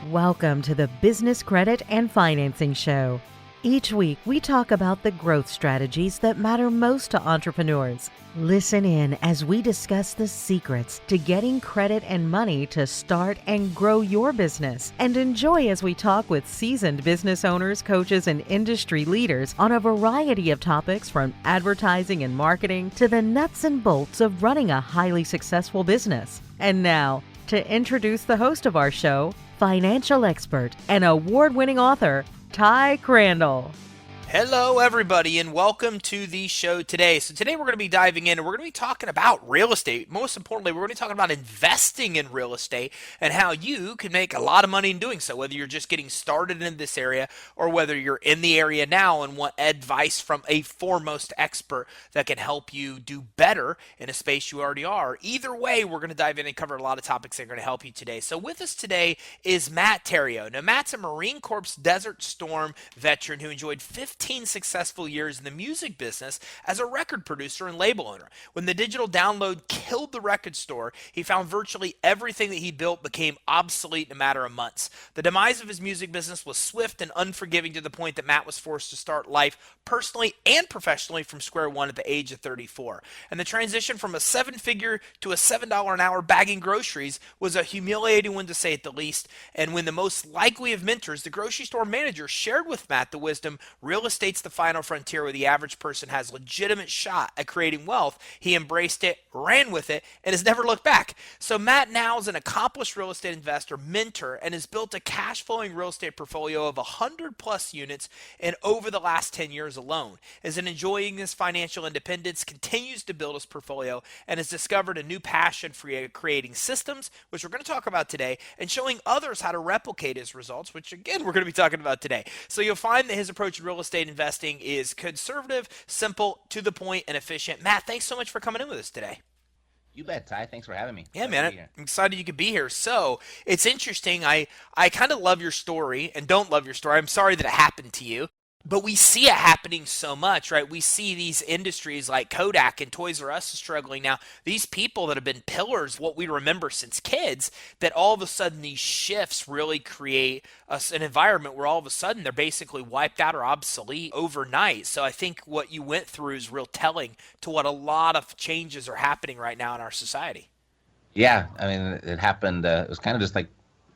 Welcome to the Business Credit and Financing Show. Each week, we talk about the growth strategies that matter most to entrepreneurs. Listen in as we discuss the secrets to getting credit and money to start and grow your business. And enjoy as we talk with seasoned business owners, coaches, and industry leaders on a variety of topics from advertising and marketing to the nuts and bolts of running a highly successful business. And now, to introduce the host of our show, financial expert and award-winning author, Ty Crandall. Hello, everybody, and welcome to the show today. So today we're going to be diving in and we're going to be talking about real estate. Most importantly, we're going to be talking about investing in real estate and how you can make a lot of money in doing so, whether you're just getting started in this area or whether you're in the area now and want advice from a foremost expert that can help you do better in a space you already are. Either way, we're going to dive in and cover a lot of topics that are going to help you today. So with us today is Matt Theriault. Now, Matt's a Marine Corps Desert Storm veteran who enjoyed 15 successful years in the music business as a record producer and label owner. When the digital download killed the record store, he found virtually everything that he built became obsolete in a matter of months. The demise of his music business was swift and unforgiving to the point that Matt was forced to start life personally and professionally from square one at the age of 34. And the transition from a seven-figure to a $7 an hour bagging groceries was a humiliating one to say at the least. And when the most likely of mentors, the grocery store manager, shared with Matt the wisdom, real estate's the final frontier where the average person has legitimate shot at creating wealth, he embraced it, ran with it, and has never looked back. So Matt now is an accomplished real estate investor, mentor, and has built a cash flowing real estate portfolio of 100 plus units in over the last 10 years alone. Is enjoying his financial independence, continues to build his portfolio, and has discovered a new passion for creating systems, which we're going to talk about today, and showing others how to replicate his results, which again we're going to be talking about today. So you'll find that his approach to real estate investing is conservative, simple, to the point, and efficient. Matt, thanks so much for coming in with us today. You bet, Ty. Thanks for having me. Yeah, man, I'm excited you could be here. So it's interesting. I kind of love your story and don't love your story. I'm sorry that it happened to you. But we see it happening so much, right? We see these industries like Kodak and Toys R Us struggling now. These people that have been pillars, what we remember since kids, that all of a sudden these shifts really create an environment where all of a sudden they're basically wiped out or obsolete overnight. So I think what you went through is real telling to what a lot of changes are happening right now in our society. Yeah, I mean, it happened. It was kind of just like,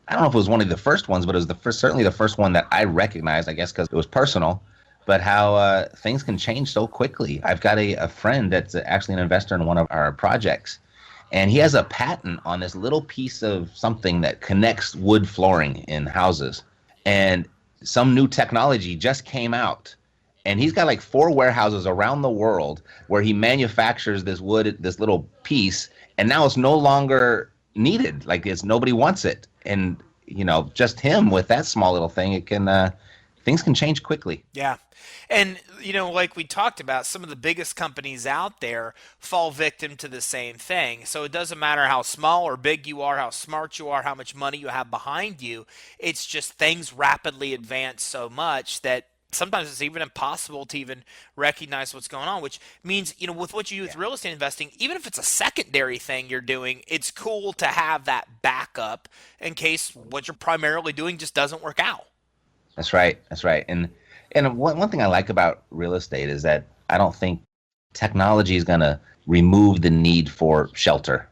I don't know if it was one of the first ones, but it was certainly the first one that I recognized, I guess, because it was personal, but how things can change so quickly. I've got a friend that's actually an investor in one of our projects, and he has a patent on this little piece of something that connects wood flooring in houses. And some new technology just came out, and he's got like 4 warehouses around the world where he manufactures this wood, this little piece, and now it's no longer needed. Like nobody wants it. And, you know, just him with that small little thing, it can, things can change quickly. Yeah. And, you know, like we talked about, some of the biggest companies out there fall victim to the same thing. So it doesn't matter how small or big you are, how smart you are, how much money you have behind you. It's just things rapidly advance so much that sometimes it's even impossible to even recognize what's going on, which means, you know, with what you do with real estate investing, even if it's a secondary thing you're doing, it's cool to have that backup in case what you're primarily doing just doesn't work out. That's right. That's right. And one thing I like about real estate is that I don't think technology is going to remove the need for shelter.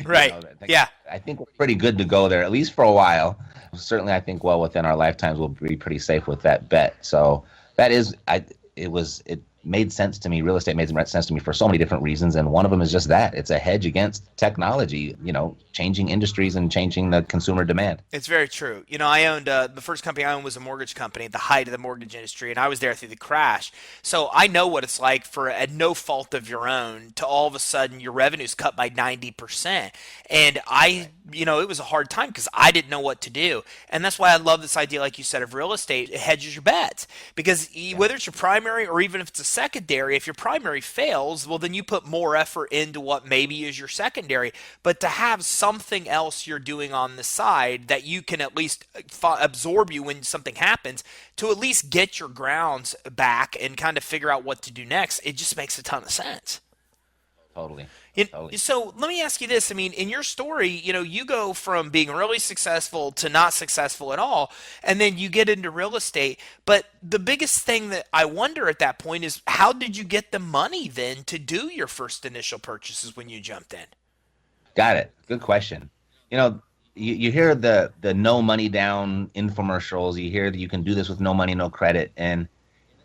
Right. Yeah. I think we're pretty good to go there, at least for a while. Certainly, I think well within our lifetimes, we'll be pretty safe with that bet. So that is, it made sense to me. Real estate made sense to me for so many different reasons, and one of them is just that. It's a hedge against technology, you know, changing industries and changing the consumer demand. It's very true. You know, I owned, the first company I owned was a mortgage company at the height of the mortgage industry, and I was there through the crash. So I know what it's like for, at no fault of your own, to all of a sudden your revenue's cut by 90%. And you know, it was a hard time because I didn't know what to do. And that's why I love this idea, like you said, of real estate. It hedges your bets, because whether it's your primary or even if it's a secondary, if your primary fails, well, then you put more effort into what maybe is your secondary. But to have something else you're doing on the side that you can at least absorb you when something happens, to at least get your grounds back and kind of figure out what to do next, it just makes a ton of sense. Totally. Totally. So let me ask you this. I mean, in your story, you go from being really successful to not successful at all, and then you get into real estate. But the biggest thing that I wonder at that point is how did you get the money then to do your first initial purchases when you jumped in? Got it. Good question. You know, you hear the no money down infomercials. You hear that you can do this with no money, no credit, and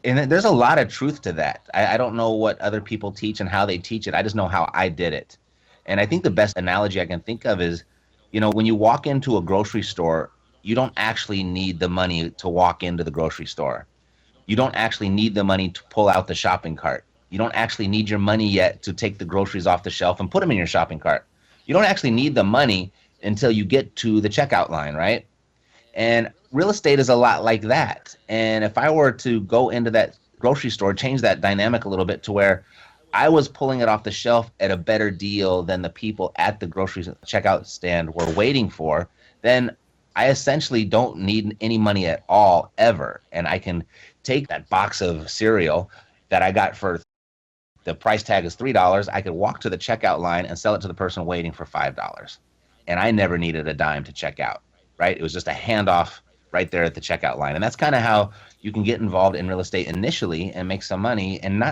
there's a lot of truth to that. I don't know what other people teach and how they teach it. I just know how I did it. And I think the best analogy I can think of is, when you walk into a grocery store, you don't actually need the money to walk into the grocery store. You don't actually need the money to pull out the shopping cart. You don't actually need your money yet to take the groceries off the shelf and put them in your shopping cart. You don't actually need the money until you get to the checkout line, right? And real estate is a lot like that. And if I were to go into that grocery store, change that dynamic a little bit to where I was pulling it off the shelf at a better deal than the people at the grocery checkout stand were waiting for, then I essentially don't need any money at all ever. And I can take that box of cereal that I got for the price tag is $3. I could walk to the checkout line and sell it to the person waiting for $5. And I never needed a dime to check out, right? It was just a handoff right there at the checkout line. And that's kind of how you can get involved in real estate initially and make some money, and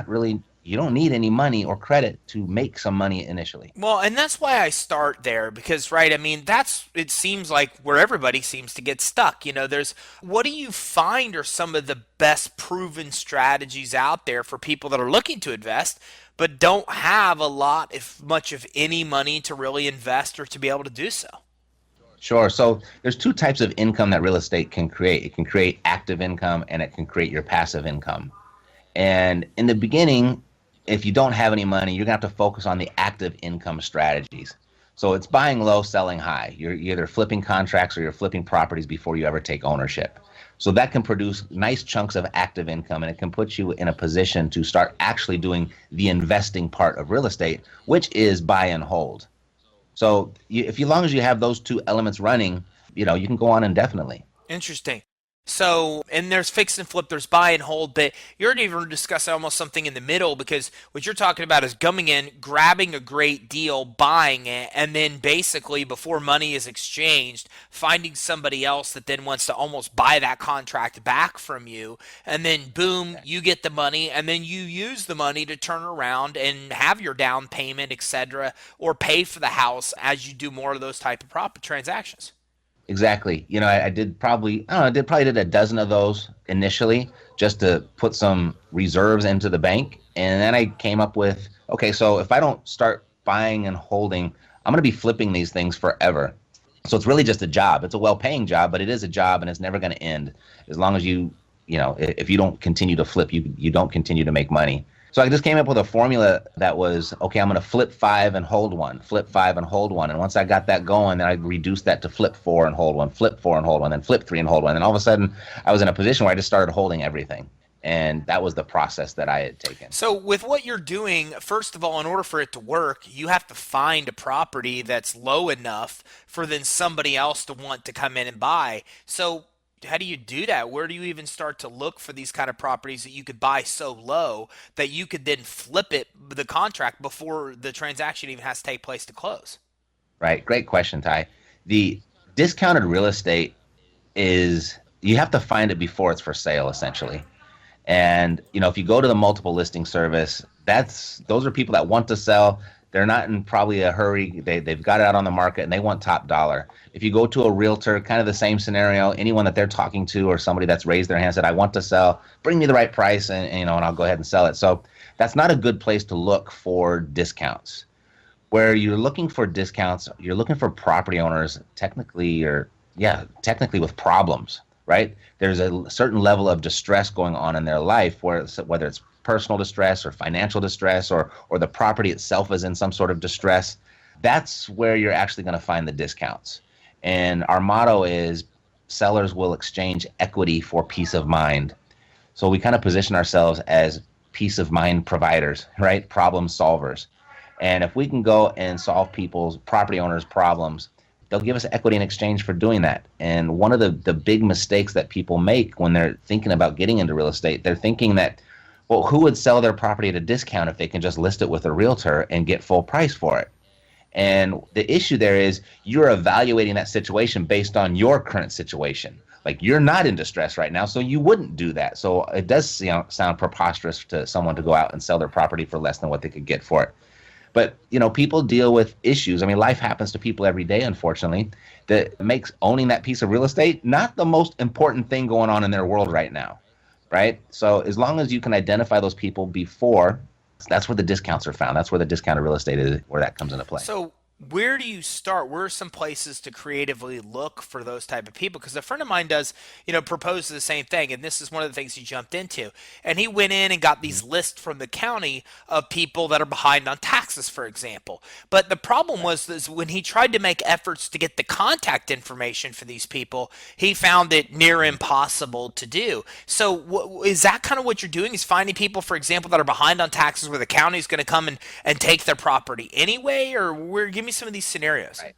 you don't need any money or credit to make some money initially. Well, and that's why I start there because, right, I mean, it seems like where everybody seems to get stuck. What do you find are some of the best proven strategies out there for people that are looking to invest but don't have a lot, if much of any money to really invest or to be able to do so? Sure. So there's two types of income that real estate can create. It can create active income and it can create your passive income. And in the beginning, if you don't have any money, you're going to have to focus on the active income strategies. So it's buying low, selling high. You're either flipping contracts or you're flipping properties before you ever take ownership. So that can produce nice chunks of active income, and it can put you in a position to start actually doing the investing part of real estate, which is buy and hold. So as long as you have those two elements running, you can go on indefinitely. Interesting. So, and there's fix and flip, there's buy and hold, but you're even discussing almost something in the middle because what you're talking about is coming in, grabbing a great deal, buying it, and then basically before money is exchanged, finding somebody else that then wants to almost buy that contract back from you, and then boom, you get the money, and then you use the money to turn around and have your down payment, etc., or pay for the house as you do more of those type of transactions. Exactly. I did probably a dozen of those initially just to put some reserves into the bank. And then I came up with, okay, so if I don't start buying and holding, I'm going to be flipping these things forever. So it's really just a job. It's a well-paying job, but it is a job and it's never going to end as long as if you don't continue to flip, you don't continue to make money. So I just came up with a formula that was, okay, I'm going to flip 5 and hold 1, flip 5 and hold 1. And once I got that going, then I reduced that to flip 4 and hold 1, flip 4 and hold 1, then flip 3 and hold 1. And all of a sudden, I was in a position where I just started holding everything. And that was the process that I had taken. So with what you're doing, first of all, in order for it to work, you have to find a property that's low enough for then somebody else to want to come in and buy. So how do you do that? Where do you even start to look for these kind of properties that you could buy so low that you could then flip the contract before the transaction even has to take place to close? Right. Great question, Ty. The discounted real estate you have to find it before it's for sale, essentially. And, if you go to the multiple listing service, those are people that want to sell. They're not in probably a hurry. They've got it out on the market and they want top dollar. If you go to a realtor, kind of the same scenario, anyone that they're talking to or somebody that's raised their hand said, I want to sell, bring me the right price and I'll go ahead and sell it. So that's not a good place to look for discounts. Where you're looking for discounts, you're looking for property owners technically with problems, right? There's a certain level of distress going on in their life, whether it's personal distress or financial distress or the property itself is in some sort of distress. That's where you're actually going to find the discounts. And our motto is sellers will exchange equity for peace of mind. So we kind of position ourselves as peace of mind providers, right? Problem solvers. And if we can go and solve people's property owners' problems, they'll give us equity in exchange for doing that. And one of the big mistakes that people make when they're thinking about getting into real estate, they're thinking that, Well, who would sell their property at a discount if they can just list it with a realtor and get full price for it? And the issue there is you're evaluating that situation based on your current situation. Like, you're not in distress right now, so you wouldn't do that. So it does, sound preposterous to someone to go out and sell their property for less than what they could get for it. But, people deal with issues. I mean, life happens to people every day, unfortunately, that makes owning that piece of real estate not the most important thing going on in their world right now, right? So as long as you can identify those people before, that's where the discounts are found. That's where the discounted real estate is, where that comes into play. So where do you start? Where are some places to creatively look for those type of people? Because a friend of mine does, propose the same thing, and this is one of the things he jumped into. And he went in and got these lists from the county of people that are behind on taxes, for example. But the problem was is when he tried to make efforts to get the contact information for these people, he found it near impossible to do. So is that kind of what you're doing? Is finding people, for example, that are behind on taxes where the county is going to come and take their property anyway? Or give me some of these scenarios. Right.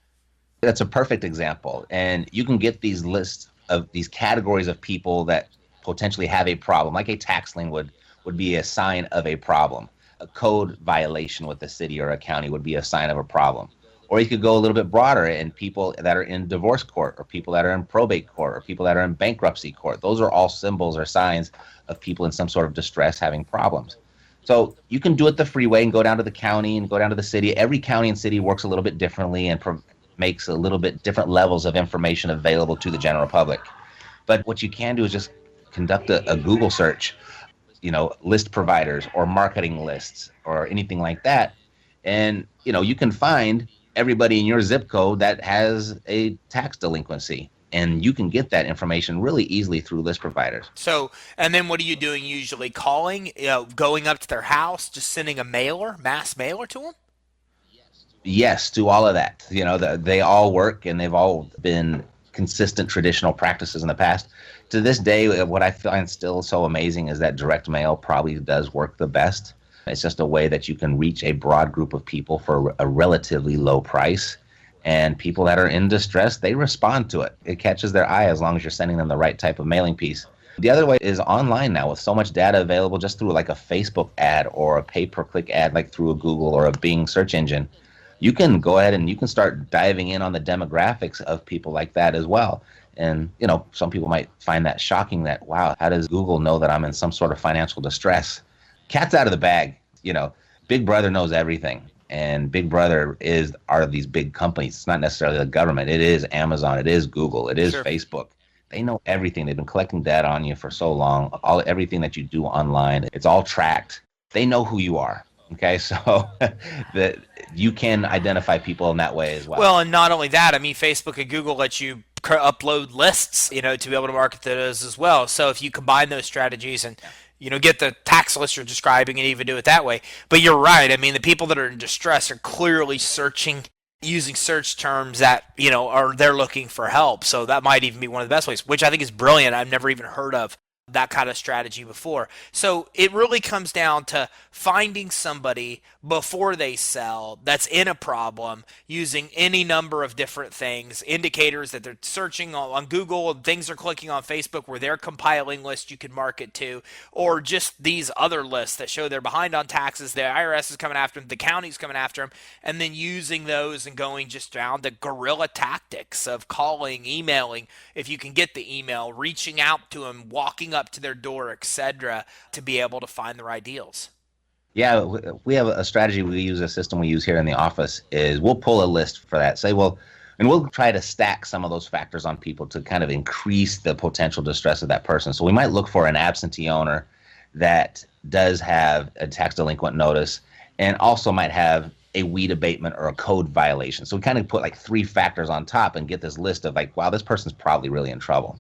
That's a perfect example. And you can get these lists of these categories of people that potentially have a problem, like a tax lien would be a sign of a problem. A code violation with the city or a county would be a sign of a problem. Or you could go a little bit broader, and people that are in divorce court, or people that are in probate court, or people that are in bankruptcy court. Those are all symbols or signs of people in some sort of distress having problems. So you can do it the freeway and go down to the county and go down to the city. Every county and city works a little bit differently and makes a little bit different levels of information available to the general public. But what you can do is just conduct a Google search, list providers or marketing lists or anything like that. And, you can find everybody in your zip code that has a tax delinquency. And you can get that information really easily through list providers. So, and then what are you doing usually? Calling, going up to their house, just sending a mass mailer to them? Yes, to all of that. They all work, and they've all been consistent traditional practices in the past. To this day, what I find still so amazing is that direct mail probably does work the best. It's just a way that you can reach a broad group of people for a relatively low price. And people that are in distress, they respond to it. It catches their eye as long as you're sending them the right type of mailing piece. The other way is online now, with so much data available just through like a Facebook ad or a pay-per-click ad, like through a Google or a Bing search engine. You can go ahead and you can start diving in on the demographics of people like that as well. And, some people might find that shocking that, wow, how does Google know that I'm in some sort of financial distress? Cat's out of the bag. Big Brother knows everything. And Big Brother are these big companies. It's not necessarily the government. It is Amazon. It is Google. It is Facebook. They know everything. They've been collecting data on you for so long. Everything that you do online, it's all tracked. They know who you are. Okay, so that you can identify people in that way as well. Well, and not only that, Facebook and Google let you upload lists, to be able to market those as well. So if you combine those strategies and get the tax list you're describing and even do it that way. But you're right. The people that are in distress are clearly searching, using search terms that, they're looking for help. So that might even be one of the best ways, which I think is brilliant. I've never even heard of that kind of strategy before. So it really comes down to finding somebody before they sell that's in a problem, using any number of different things, indicators that they're searching on Google, things they're clicking on Facebook where they're compiling lists you can market to, or just these other lists that show they're behind on taxes, the IRS is coming after them, the county's coming after them, and then using those and going just down the guerrilla tactics of calling, emailing, if you can get the email, reaching out to them, walking up to their door, etc., to be able to find the right deals. Yeah, we have a strategy we use, a system we use here in the office is we'll pull a list for that. And we'll try to stack some of those factors on people to kind of increase the potential distress of that person. So we might look for an absentee owner that does have a tax delinquent notice and also might have a weed abatement or a code violation. So we kind of put like 3 factors on top and get this list of like, wow, this person's probably really in trouble.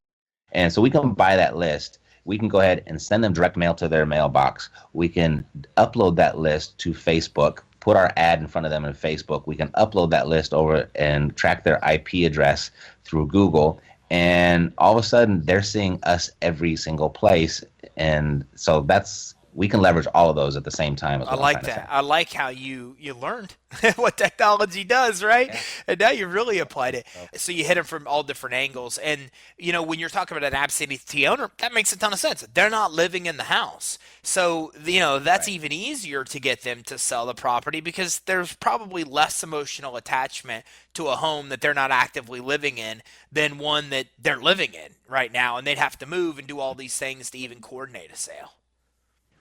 And so we can buy that list. We can go ahead and send them direct mail to their mailbox. We can upload that list to Facebook, put our ad in front of them in Facebook. We can upload that list over and track their IP address through Google. And all of a sudden, they're seeing us every single place. And so that's we can leverage all of those at the same time is I what I'm like trying to say. that. I like how you learned what technology does, right? Yeah. And now you really applied it. So, So you hit them from all different angles. And when you're talking about an absentee owner, that makes a ton of sense. They're not living in the house. So, that's right. even easier to get them to sell the property because there's probably less emotional attachment to a home that they're not actively living in than one that they're living in right now. And they'd have to move and do all these things to even coordinate a sale.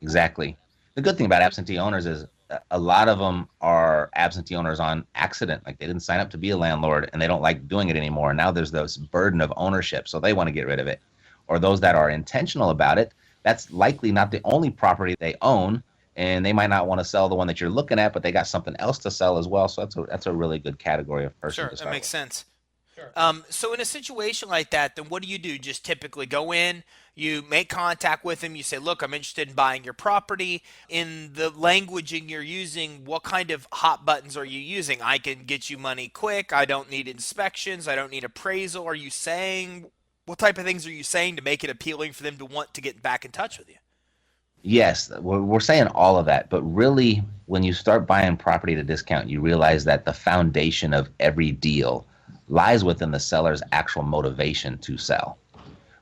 Exactly. The good thing about absentee owners is a lot of them are absentee owners on accident. Like they didn't sign up to be a landlord and they don't like doing it anymore. Now there's this burden of ownership, so they want to get rid of it. Or those that are intentional about it, that's likely not the only property they own, and they might not want to sell the one that you're looking at, but they got something else to sell as well. So that's a really good category of person Sure, to that start makes with. sense. So in a situation like that, then what do you do? Just typically go in, you make contact with them, you say, "Look, I'm interested in buying your property." In the languaging you're using, what kind of hot buttons are you using? I can get you money quick. I don't need inspections. I don't need appraisal. Are you saying what type of things are you saying to make it appealing for them to want to get back in touch with you? Yes, we're saying all of that, but really, when you start buying property at a discount, you realize that the foundation of every deal lies within the seller's actual motivation to sell,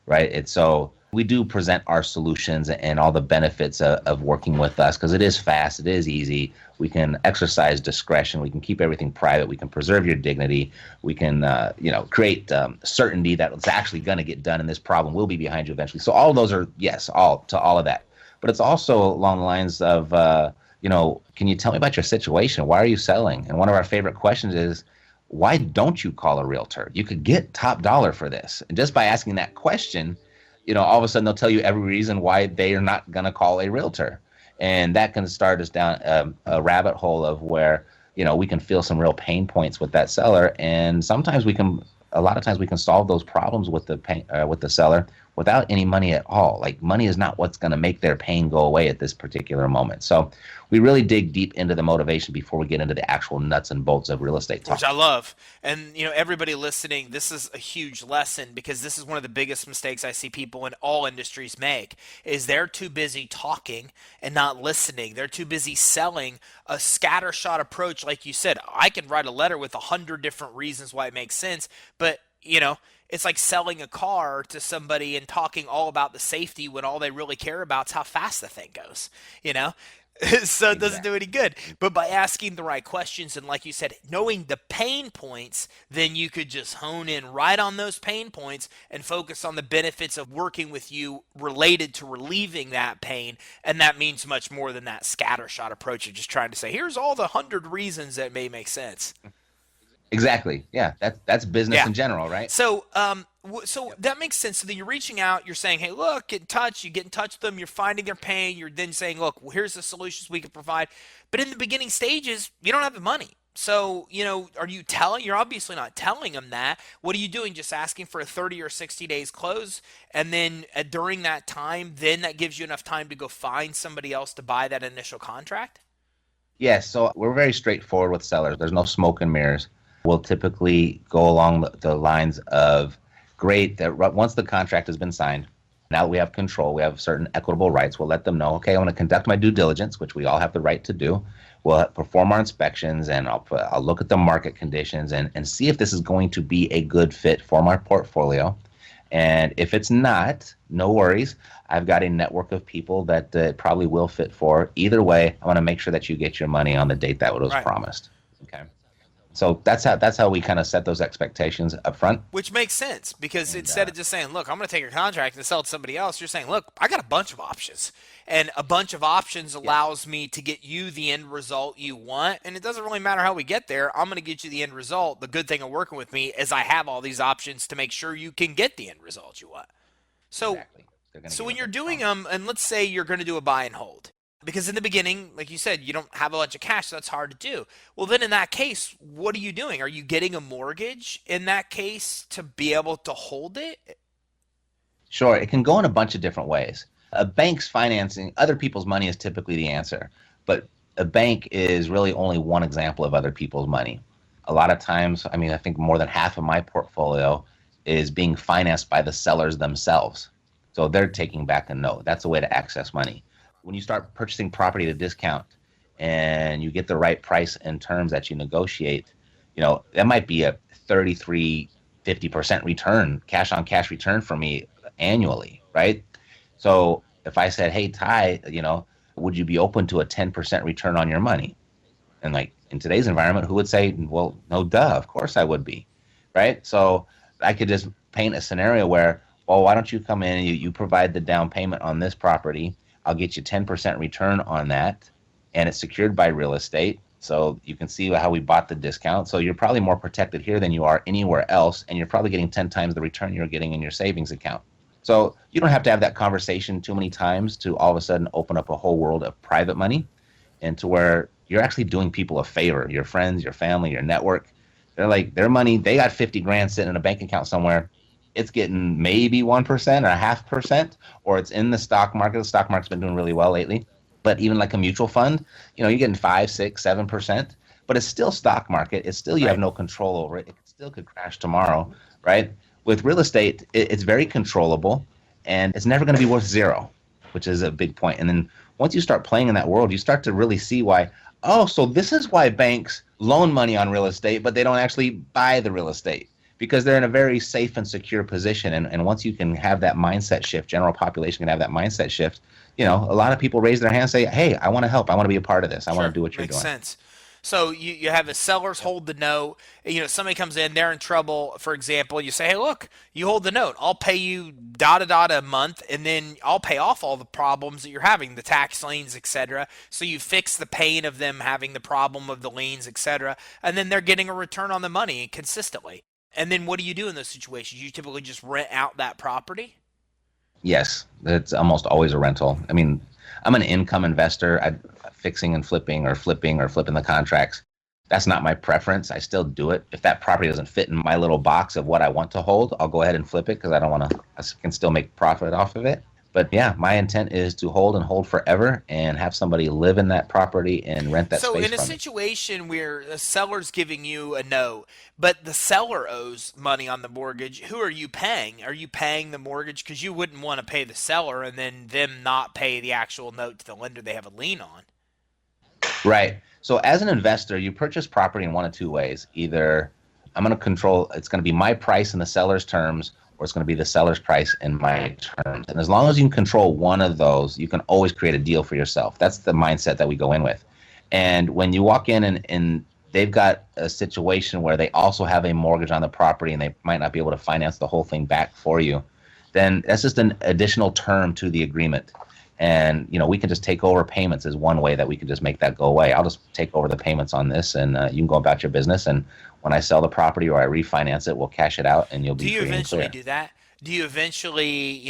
right? It's so we do present our solutions and all the benefits of working with us because it is fast, it is easy. We can exercise discretion, we can keep everything private, we can preserve your dignity, we can, create certainty that it's actually going to get done, and this problem will be behind you eventually. So all of those are yes, all to all of that. But it's also along the lines of, can you tell me about your situation? Why are you selling? And one of our favorite questions is, why don't you call a realtor? You could get top dollar for this. And just by asking that question, all of a sudden they'll tell you every reason why they are not going to call a realtor. And that can start us down a rabbit hole of where, we can feel some real pain points with that seller. And a lot of times we can solve those problems with the seller without any money at all. Like money is not what's going to make their pain go away at this particular moment. So we really dig deep into the motivation before we get into the actual nuts and bolts of real estate talk. Which I love. And everybody listening, this is a huge lesson because this is one of the biggest mistakes I see people in all industries make is they're too busy talking and not listening. They're too busy selling a scattershot approach. Like you said, I can write a letter with 100 different reasons why it makes sense, but it's like selling a car to somebody and talking all about the safety when all they really care about is how fast the thing goes, So it doesn't do any good. But by asking the right questions and, like you said, knowing the pain points, then you could just hone in right on those pain points and focus on the benefits of working with you related to relieving that pain. And that means much more than that scattershot approach of just trying to say, here's all the 100 reasons that may make sense. Exactly. Yeah, that's business Yeah. in general, right? So, that makes sense. So then you're reaching out, you're saying, "Hey, look, get in touch." You get in touch with them. You're finding their pain. You're then saying, "Look, well, here's the solutions we can provide." But in the beginning stages, you don't have the money. So, are you telling? You're obviously not telling them that. What are you doing? Just asking for a 30 or 60 days close, and then during that time, then that gives you enough time to go find somebody else to buy that initial contract. Yes. So we're very straightforward with sellers. There's no smoke and mirrors. We'll typically go along the lines of, great, that once the contract has been signed, now that we have control, we have certain equitable rights. We'll let them know, okay, I want to conduct my due diligence, which we all have the right to do. We'll perform our inspections, and I'll look at the market conditions and see if this is going to be a good fit for my portfolio. And if it's not, no worries. I've got a network of people that it probably will fit for. Either way, I want to make sure that you get your money on the date that was Right. promised. Okay. So that's how we kind of set those expectations up front. Which makes sense because And instead of just saying, "Look, I'm going to take your contract and sell it to somebody else," you're saying, "Look, I got a bunch of options, and a bunch of options allows me to get you the end result you want. And it doesn't really matter how we get there. I'm going to get you the end result. The good thing of working with me is I have all these options to make sure you can get the end result you want." So, Exactly. They're gonna so give when us you're a doing promise. and let's say you're going to do a buy and hold, because in the beginning, like you said, you don't have a bunch of cash, so that's hard to do. Well, then in that case, what are you doing? Are you getting a mortgage in that case to be able to hold it? Sure, it can go in a bunch of different ways. A bank's financing other people's money is typically the answer, but a bank is really only one example of other people's money. A lot of times, I think more than half of my portfolio is being financed by the sellers themselves. So they're taking back a note. That's a way to access money. when you start purchasing property at a discount and you get the right price and terms that you negotiate, that might be a 50% return, cash on cash return for me annually, right? So if I said, hey, Ty, would you be open to a 10% return on your money? And like in today's environment, who would say, well, no, duh, of course I would be, right? So I could just paint a scenario where, well, why don't you come in and you provide the down payment on this property? I'll get you 10% return on that, and it's secured by real estate. So you can see how we bought the discount. So you're probably more protected here than you are anywhere else, and you're probably getting 10 times the return you're getting in your savings account. So you don't have to have that conversation too many times to all of a sudden open up a whole world of private money, and to where you're actually doing people a favor, your friends, your family, your network. They're like, their money, they got 50 grand sitting in a bank account somewhere. It's getting maybe 1% or 0.5%, or it's in the stock market. The stock market's been doing really well lately. But even like a mutual fund, you're getting 5, 6, 7%, but it's still stock market. It's still, you have no control over it. It still could crash tomorrow, right? With real estate, it's very controllable, and it's never going to be worth zero, which is a big point. And then once you start playing in that world, you start to really see why, so this is why banks loan money on real estate, but they don't actually buy the real estate, because they're in a very safe and secure position. And once you can have that mindset shift, general population can have that mindset shift, a lot of people raise their hand and say, hey, I want to help. I want to be a part of this. I want to do what you're doing. Makes sense. So you have the sellers hold the note. Somebody comes in, they're in trouble, for example. You say, hey, look, you hold the note. I'll pay you a month, and then I'll pay off all the problems that you're having, the tax liens, etc. So you fix the pain of them having the problem of the liens, etc. And then they're getting a return on the money consistently. And then what do you do in those situations? You typically just rent out that property? Yes, it's almost always a rental. I mean, I'm an income investor. Fixing and flipping or flipping the contracts, that's not my preference. I still do it. If that property doesn't fit in my little box of what I want to hold, I'll go ahead and flip it, because I can still make profit off of it. But yeah, my intent is to hold forever and have somebody live in that property and rent that space from me. So in a situation where the seller's giving you a note, but the seller owes money on the mortgage, who are you paying? Are you paying the mortgage? Because you wouldn't want to pay the seller and then them not pay the actual note to the lender they have a lien on. Right. So as an investor, you purchase property in one of two ways. Either it's going to be my price in the seller's terms, or it's going to be the seller's price in my terms. And as long as you can control one of those, you can always create a deal for yourself. That's the mindset that we go in with. And when you walk in and they've got a situation where they also have a mortgage on the property and they might not be able to finance the whole thing back for you, then that's just an additional term to the agreement. And, we can just take over payments is one way that we can just make that go away. I'll just take over the payments on this, and you can go about your business. And when I sell the property or I refinance it, we'll cash it out, and you'll be free and clear. Do you eventually do that? Do you eventually,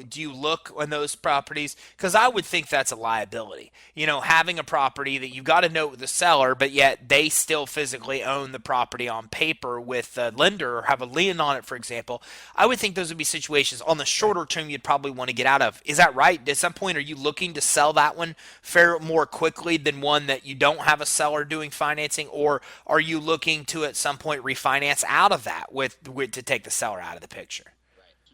do you look on those properties? Because I would think that's a liability. Having a property that you've got a note with the seller, but yet they still physically own the property on paper with the lender or have a lien on it, for example. I would think those would be situations on the shorter term you'd probably want to get out of. Is that right? At some point, are you looking to sell that one more quickly than one that you don't have a seller doing financing? Or are you looking to at some point refinance out of that to take the seller out of the picture?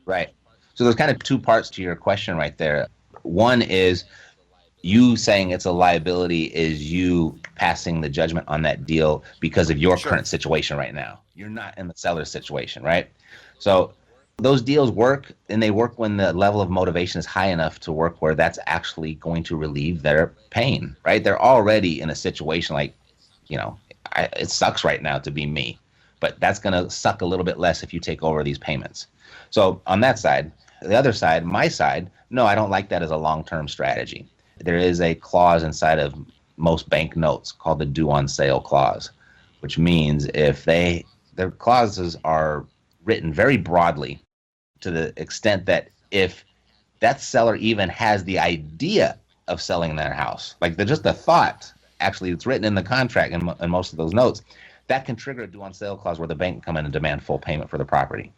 Right. So there's kind of two parts to your question right there. One is you saying it's a liability is you passing the judgment on that deal because of your current situation right now. You're not in the seller's situation, right? So those deals work, and they work when the level of motivation is high enough to work where that's actually going to relieve their pain, right? They're already in a situation like, it sucks right now to be me, but that's going to suck a little bit less if you take over these payments. So on that side, the other side, my side, no, I don't like that as a long-term strategy. There is a clause inside of most bank notes called the due on sale clause, which means if their clauses are written very broadly to the extent that if that seller even has the idea of selling their house, like just the thought, actually it's written in the contract and most of those notes, that can trigger a due on sale clause where the bank can come in and demand full payment for the property,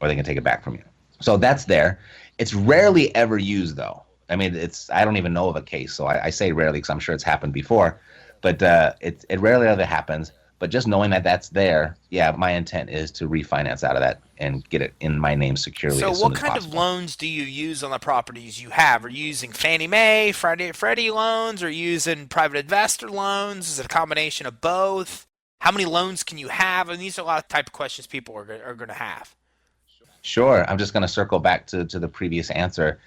or they can take it back from you. So that's there. It's rarely ever used, though. I mean, I don't even know of a case, so I say rarely because I'm sure it's happened before, but it rarely ever happens. But just knowing that that's there, yeah, my intent is to refinance out of that and get it in my name securely So as soon what as kind of possible. loans do you use on the properties you have? Are you using Fannie Mae, Freddie loans? Are you using private investor loans? Is it a combination of both? How many loans can you have? And these are a lot of type of questions people are going to have. Sure. I'm just going to circle back to the previous answer.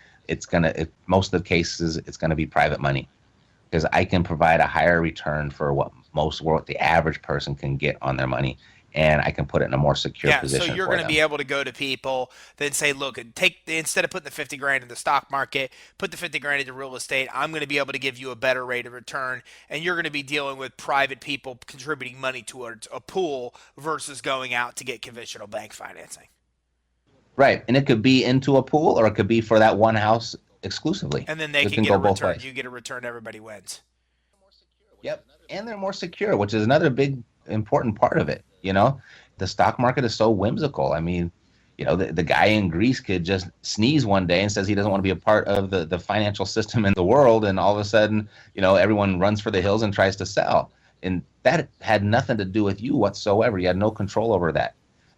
Most of the cases, it's going to be private money because I can provide a higher return for what the average person can get on their money, and I can put it in a more secure Yeah, so position you're for going to them. be able to go to people then say, look, take instead of putting the 50 grand in the stock market, put the 50 grand into real estate. I'm going to be able to give you a better rate of return, and you're going to be dealing with private people contributing money towards a pool versus going out to get conventional bank financing. Right. And it could be into a pool or it could be for that one house exclusively. And then they It can can get a go both return. ways. You get a return, everybody wins. Yep. And they're more secure, which is another big important part of it. The stock market is so whimsical. I mean, the guy in Greece could just sneeze one day and says he doesn't want to be a part of the financial system in the world. And all of a sudden, everyone runs for the hills and tries to sell. And that had nothing to do with you whatsoever. You had no control over that.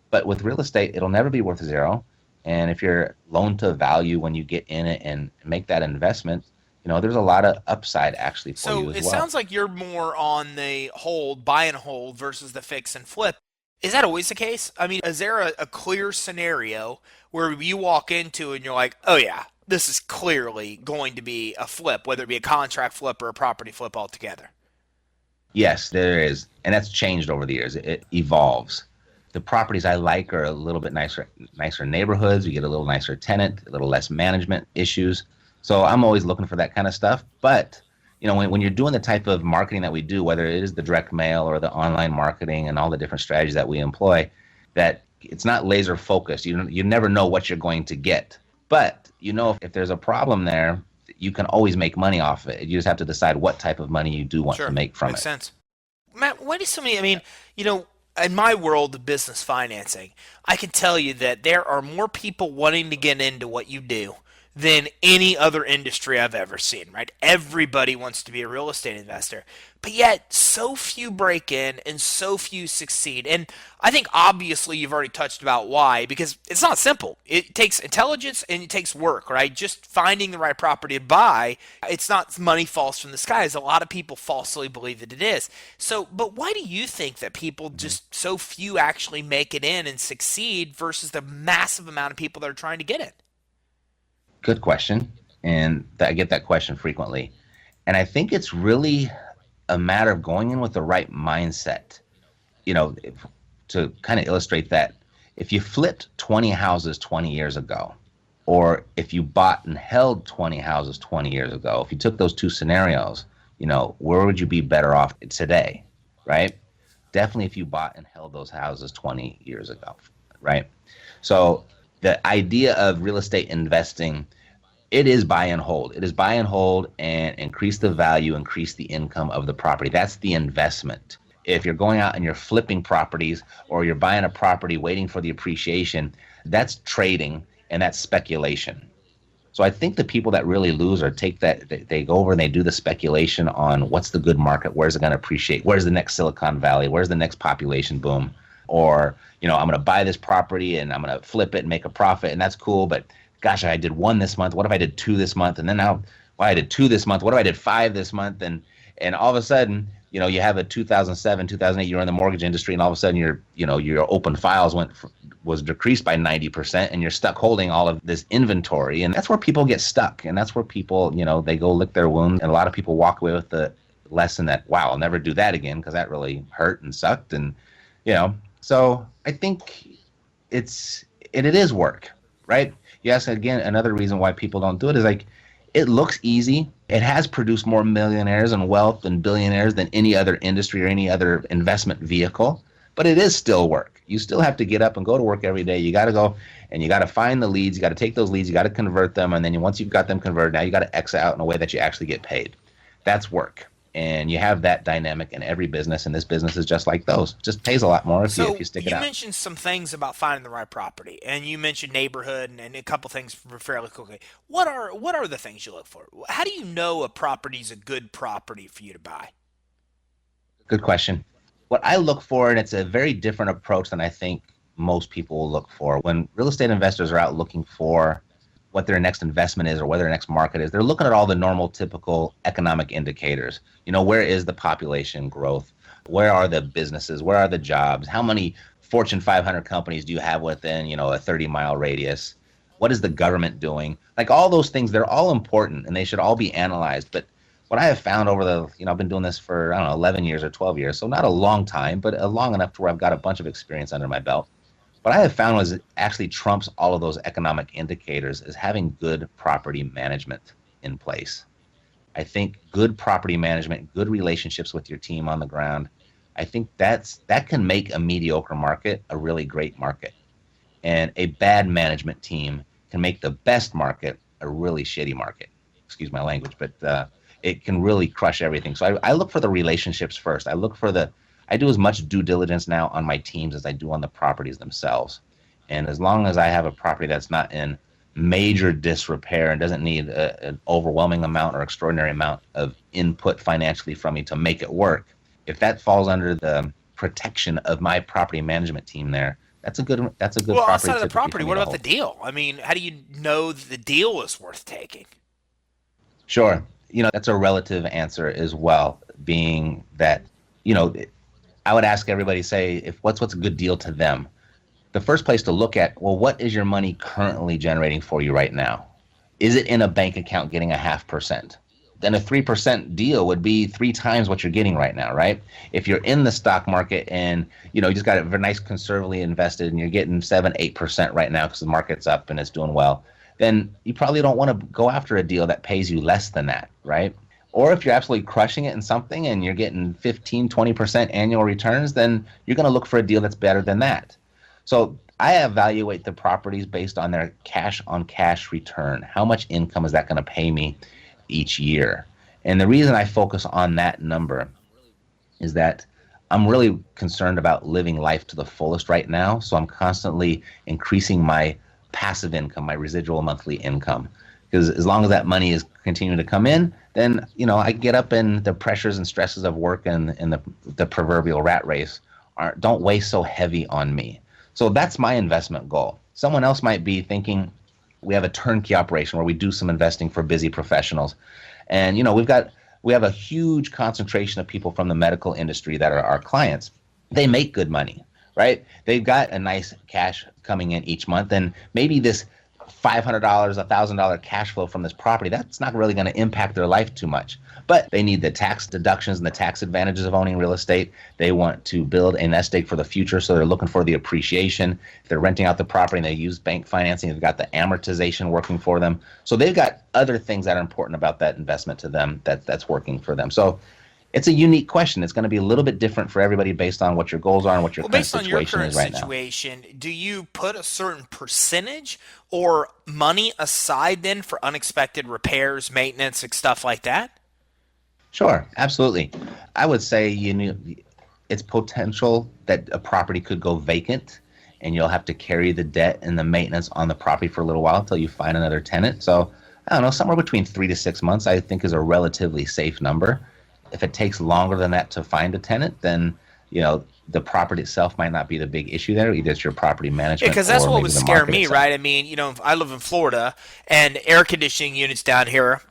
But with real estate, it'll never be worth zero. And if you're loan to value when you get in it and make that investment, there's a lot of upside actually for you So as it well. sounds like you're more on the hold, buy and hold versus the fix and flip. Is that always the case? I mean, is there a clear scenario where you walk into and you're like, oh yeah, this is clearly going to be a flip, whether it be a contract flip or a property flip altogether? Yes, there is. And that's changed over the years. It evolves. The properties I like are a little bit nicer neighborhoods. You get a little nicer tenant, a little less management issues. So I'm always looking for that kind of stuff. But when you're doing the type of marketing that we do, whether it is the direct mail or the online marketing and all the different strategies that we employ, that it's not laser focused. You never know what you're going to get. But if there's a problem there, you can always make money off of it. You just have to decide what type of money you do want to Sure, make from makes it. sense. Matt, what is somebody, I mean, in my world of business financing, I can tell you that there are more people wanting to get into what you do than any other industry I've ever seen, right? Everybody wants to be a real estate investor, but yet so few break in and so few succeed. And I think obviously you've already touched about why, because it's not simple. It takes intelligence and it takes work, right? Just finding the right property to buy, it's not money falls from the sky, as a lot of people falsely believe that it is. So, but why do you think that people just so few actually make it in and succeed versus the massive amount of people that are trying to get in? Good question. And I get that question frequently. And I think it's really a matter of going in with the right mindset. To kind of illustrate that, if you flipped 20 houses 20 years ago, or if you bought and held 20 houses 20 years ago, if you took those two scenarios, where would you be better off today, right? Definitely if you bought and held those houses 20 years ago, right? So the idea of real estate investing, it is buy and hold. It is buy and hold and increase the value, increase the income of the property. That's the investment. If you're going out and you're flipping properties or you're buying a property waiting for the appreciation, that's trading and that's speculation. So I think the people that really lose or take that, they go over and they do the speculation on what's the good market, where's it going to appreciate, where's the next Silicon Valley, where's the next population boom, or I'm going to buy this property and I'm going to flip it and make a profit, and that's cool. But gosh, I did one this month. What if I did two this month? And then now, well, I did two this month. What if I did five this month? And all of a sudden, you have a 2007, 2008, you're in the mortgage industry, and all of a sudden your open files was decreased by 90%, and you're stuck holding all of this inventory. And that's where people get stuck. And that's where people, they go lick their wounds. And a lot of people walk away with the lesson that, wow, I'll never do that again because that really hurt and sucked. And, so I think it is work, right? Yes, again, another reason why people don't do it is like, it looks easy. It has produced more millionaires and wealth and billionaires than any other industry or any other investment vehicle. But it is still work. You still have to get up and go to work every day. You got to go and you got to find the leads. You got to take those leads. You got to convert them. And then once you've got them converted, now you got to exit out in a way that you actually get paid. That's work. And you have that dynamic in every business. And this business is just like those. Just pays a lot more if So you stick it you out. mentioned some things about finding the right property, and you mentioned neighborhood and a couple things fairly quickly. What are the things you look for? How do you know a property is a good property for you to buy? Good question. What I look for, and it's a very different approach than I think most people will look for. When real estate investors are out looking for what their next investment is or what their next market is, they're looking at all the normal, typical economic indicators. Where is the population growth? Where are the businesses? Where are the jobs? How many Fortune 500 companies do you have within, a 30-mile radius? What is the government doing? Like all those things, they're all important and they should all be analyzed. But what I have found over I've been doing this for, I don't know, 11 years or 12 years. So not a long time, but long enough to where I've got a bunch of experience under my belt. What I have found was it actually trumps all of those economic indicators is having good property management in place. I think good property management, good relationships with your team on the ground, I think that can make a mediocre market a really great market. And a bad management team can make the best market a really shitty market. Excuse my language, but it can really crush everything. So I look for the relationships first. I do as much due diligence now on my teams as I do on the properties themselves. And as long as I have a property that's not in major disrepair and doesn't need an overwhelming amount or extraordinary amount of input financially from me to make it work, if that falls under the protection of my property management team there, that's a good Well, property. outside of the typically for property, me what to about the hold. deal? I mean, how do you know the deal is worth taking? Sure. That's a relative answer as well, being that, I would ask everybody, say, if what's a good deal to them? The first place to look at, well, what is your money currently generating for you right now? Is it in a bank account getting 0.5%? Then a 3% deal would be 3 times what you're getting right now, right? If you're in the stock market and, you just got it very nice conservatively invested and you're getting 7-8% right now because the market's up and it's doing well, then you probably don't want to go after a deal that pays you less than that, right? Or if you're absolutely crushing it in something and you're getting 15-20% annual returns, then you're going to look for a deal that's better than that. So I evaluate the properties based on their cash on cash return. How much income is that going to pay me each year? And the reason I focus on that number is that I'm really concerned about living life to the fullest right now. So I'm constantly increasing my passive income, my residual monthly income. Because as long as that money is continuing to come in, then, I get up and the pressures and stresses of work and the proverbial rat race don't weigh so heavy on me. So that's my investment goal. Someone else might be thinking, we have a turnkey operation where we do some investing for busy professionals. And, we have a huge concentration of people from the medical industry that are our clients. They make good money, right? They've got a nice cash coming in each month. And maybe this $500, $1,000 cash flow from this property, that's not really going to impact their life too much. But they need the tax deductions and the tax advantages of owning real estate. They want to build a nest egg for the future, so they're looking for the appreciation. If they're renting out the property and they use bank financing, they've got the amortization working for them. So they've got other things that are important about that investment to them that's working for them. So it's a unique question. It's going to be a little bit different for everybody based on what your goals are and what your current Based on your situation current is right now. situation, do you put a certain percentage or money aside then for unexpected repairs, maintenance, and stuff like that? Sure, absolutely. I would say it's potential that a property could go vacant and you'll have to carry the debt and the maintenance on the property for a little while until you find another tenant. So I don't know, somewhere between 3 to 6 months I think is a relatively safe number. If it takes longer than that to find a tenant, then the property itself might not be the big issue there. Either it's your property management, Because that's or what maybe would the scare market me, itself. right? I mean, I live in Florida, and air conditioning units down here,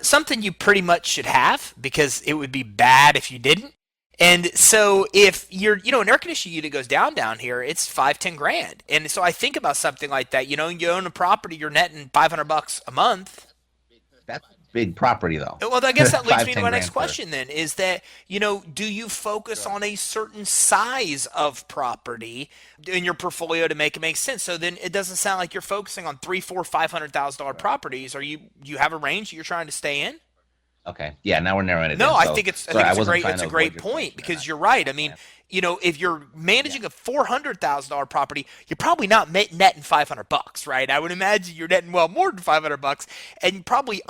something you pretty much should have because it would be bad if you didn't. And so if an air conditioning unit goes down here, it's 5-10 grand. And so I think about something like that. You own a property, you're netting $500 a month. That's a big property though. Well, I guess that leads Five, me to ten my next grand for question then is that, do you focus on a certain size of property in your portfolio to make it make sense? So then it doesn't sound like you're focusing on three, four, $500,000 properties. You have a range that you're trying to stay in? Okay. Yeah, now we're narrowing it No, in. I So think it's sorry, I a wasn't great trying to avoid your point question. because you're right. I mean, if you're managing a $400,000 property, you're probably not netting $500, right? I would imagine you're netting well more than $500, and probably.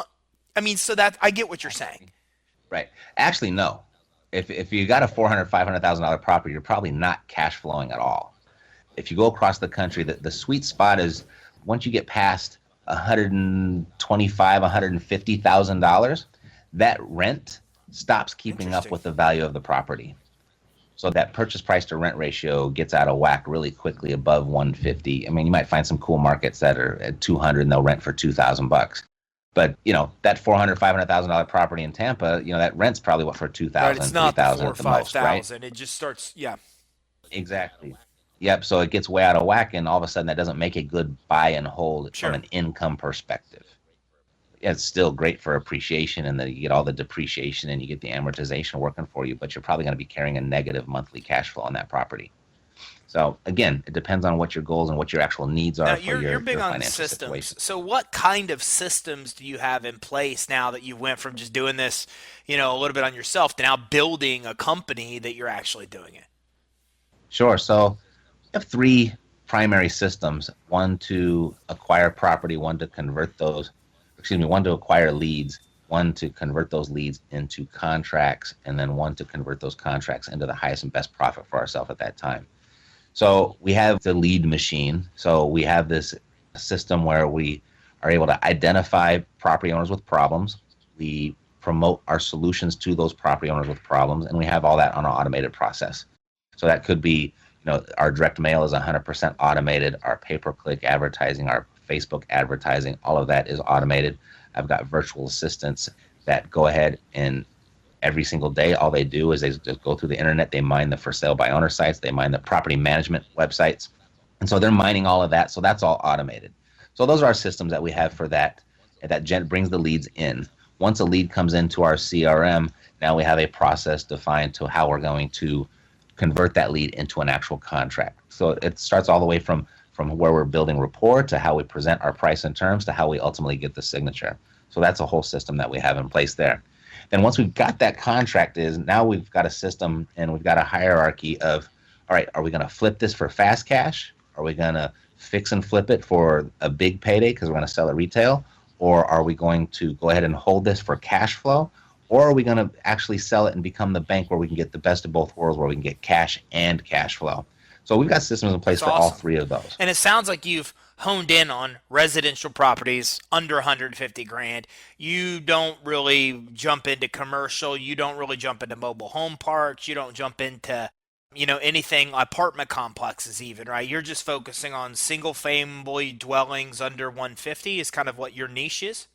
I mean, so that I get what you're saying. Right. Actually, no. If you got a $400,000-$500,000 property, you're probably not cash flowing at all. If you go across the country, the sweet spot is once you get past $125,000, $150,000, that rent stops keeping up Interesting. with the value of the property. So that purchase price to rent ratio gets out of whack really quickly above 150. I mean, you might find some cool markets that are at 200 and they'll rent for $2,000. But, that $400,000-$500,000 property in Tampa, that rent's probably what for 2,000, Right, it's not the 3,000 4 or at the most, right? 5,000. It just starts, yeah. Exactly. Yep. So it gets way out of whack, and all of a sudden that doesn't make a good buy and hold Sure. from an income perspective. It's still great for appreciation, and then you get all the depreciation and you get the amortization working for you, but you're probably going to be carrying a negative monthly cash flow on that property. So again, it depends on what your goals and what your actual needs are Now, for you're big your on financial systems. situation. So what kind of systems do you have in place now that you went from just doing this, a little bit on yourself to now building a company that you're actually doing it? Sure. So we have three primary systems: one to acquire property, one to one to acquire leads, one to convert those leads into contracts, and then one to convert those contracts into the highest and best profit for ourselves at that time. So we have the lead machine. So we have this system where we are able to identify property owners with problems. We promote our solutions to those property owners with problems, and we have all that on an automated process. So that could be, our direct mail is 100% automated. Our pay-per-click advertising, our Facebook advertising, all of that is automated. I've got virtual assistants that go ahead and every single day, all they do is they just go through the internet. They mine the for sale by owner sites. They mine the property management websites. And so they're mining all of that. So that's all automated. So those are our systems that we have for that. That brings the leads in. Once a lead comes into our CRM, now we have a process defined to how we're going to convert that lead into an actual contract. So it starts all the way from where we're building rapport to how we present our price and terms to how we ultimately get the signature. So that's a whole system that we have in place there. Then once we've got that contract now we've got a system and we've got a hierarchy of, all right, are we going to flip this for fast cash? Are we going to fix and flip it for a big payday because we're going to sell it retail? Or are we going to go ahead and hold this for cash flow? Or are we going to actually sell it and become the bank where we can get the best of both worlds, where we can get cash and cash flow? So we've got systems in place for all three of those. And it sounds like you've honed in on residential properties under 150 grand. You don't really jump into commercial. You don't really jump into mobile home parks. You don't jump into, anything apartment complexes even, right? You're just focusing on single family dwellings under 150 is kind of what your niche is.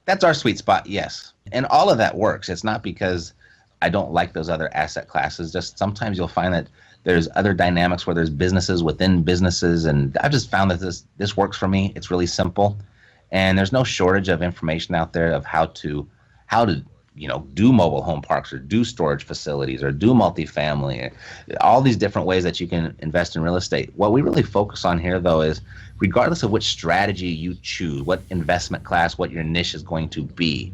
That's our sweet spot, yes. And all of that works. It's not because I don't like those other asset classes. Just sometimes you'll find that there's other dynamics where there's businesses within businesses, and I've just found that this works for me. It's really simple, and there's no shortage of information out there of how to do mobile home parks or do storage facilities or do multifamily, all these different ways that you can invest in real estate. What we really focus on here, though, is regardless of which strategy you choose, what investment class, what your niche is going to be,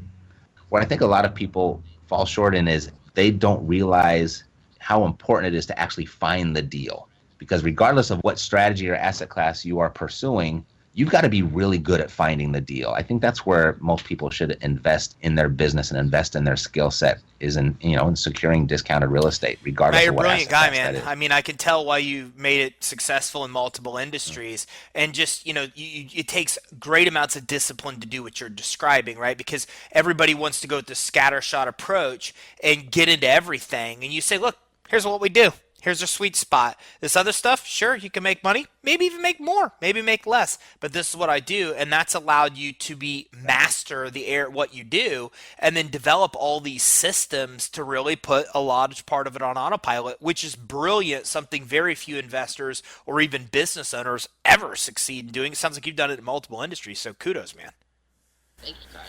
what I think a lot of people fall short in is they don't realize how important it is to actually find the deal. Because regardless of what strategy or asset class you are pursuing, you've got to be really good at finding the deal. I think that's where most people should invest in their business and invest in their skill set is in securing discounted real estate, regardless of what asset class that is. You're a brilliant guy, man. I mean, I can tell why you made it successful in multiple industries, and just it takes great amounts of discipline to do what you're describing, right? Because everybody wants to go with the scattershot approach and get into everything, and you say, look, here's what we do. Here's our sweet spot. This other stuff, sure, you can make money, maybe even make more, maybe make less, but this is what I do, and that's allowed you to master what you do, and then develop all these systems to really put a large part of it on autopilot, which is brilliant, something very few investors or even business owners ever succeed in doing. It sounds like you've done it in multiple industries, so kudos, man. Thank you, Ty.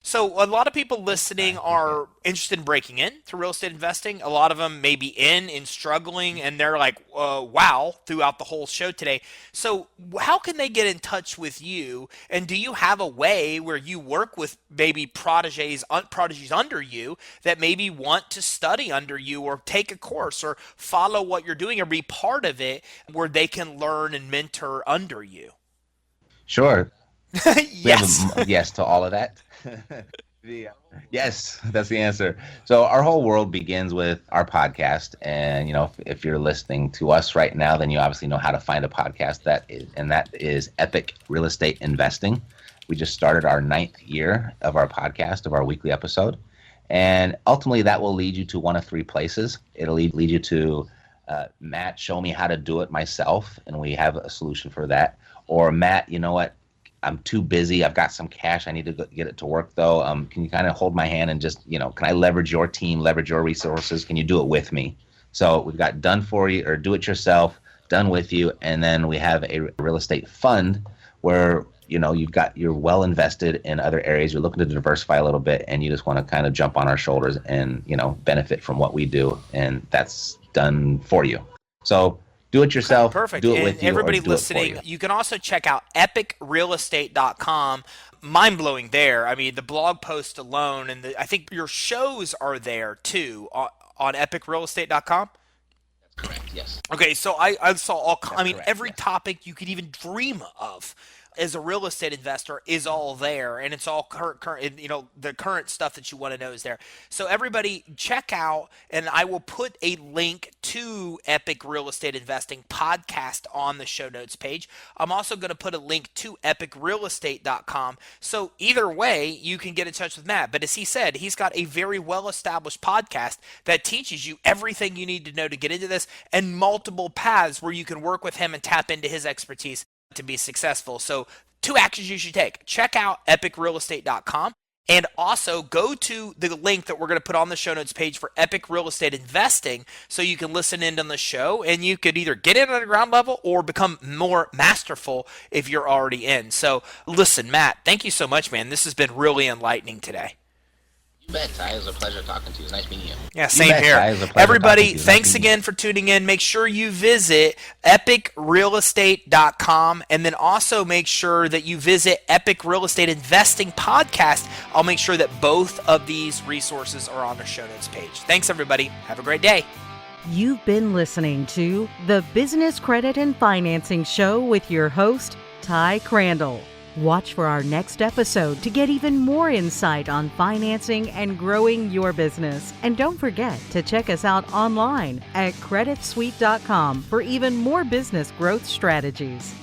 So a lot of people listening are interested in breaking into real estate investing. A lot of them may be in struggling, and they're like, wow, throughout the whole show today. So how can they get in touch with you? And do you have a way where you work with maybe prodigies under you that maybe want to study under you or take a course or follow what you're doing or be part of it where they can learn and mentor under you? Sure. Yes. Yes to all of that. Yes, that's the answer. So our whole world begins with our podcast, and if you're listening to us right now, then you obviously know how to find a podcast that is Epic Real Estate Investing. We just started our 9th year of our podcast, of our weekly episode, And ultimately, that will lead you to one of three places. It'll lead you to, Matt, show me how to do it myself, and we have a solution for that. Or Matt, you know what? I'm too busy. I've got some cash. I need to get it to work, though. Can you kind of hold my hand and just, can I leverage your team, leverage your resources? Can you do it with me? So we've got done for you or do it yourself, done with you. And then we have a real estate fund where, you're well invested in other areas. You're looking to diversify a little bit, and you just want to kind of jump on our shoulders and, benefit from what we do. And that's done for you. So do it yourself. Perfect. Do it and with you. Everybody or do listening, it for you can also check out epicrealestate.com. Mind-blowing there. I mean, the blog post alone, and I think your shows are there too on epicrealestate.com. Correct. Yes. Okay, so I saw correct, every yes. topic you could even dream of as a real estate investor is all there, and it's all current, the current stuff that you want to know is there. So everybody check out, and I will put a link to Epic Real Estate Investing podcast on the show notes page. I'm also going to put a link to epicrealestate.com. So either way, you can get in touch with Matt. But as he said, he's got a very well-established podcast that teaches you everything you need to know to get into this, and multiple paths where you can work with him and tap into his expertise to be successful. So 2 actions you should take. Check out epicrealestate.com, and also go to the link that we're going to put on the show notes page for Epic Real Estate Investing, so you can listen in on the show, and you could either get in on the ground level or become more masterful if you're already in. So listen, Matt, thank you so much, man. This has been really enlightening today. You bet, Ty. It was a pleasure talking to you. It was nice meeting you. Yeah, same here. Everybody, thanks again for tuning in. Make sure you visit epicrealestate.com, and then also make sure that you visit Epic Real Estate Investing Podcast. I'll make sure that both of these resources are on the show notes page. Thanks, everybody. Have a great day. You've been listening to the Business Credit and Financing Show with your host, Ty Crandall. Watch for our next episode to get even more insight on financing and growing your business. And don't forget to check us out online at creditsuite.com for even more business growth strategies.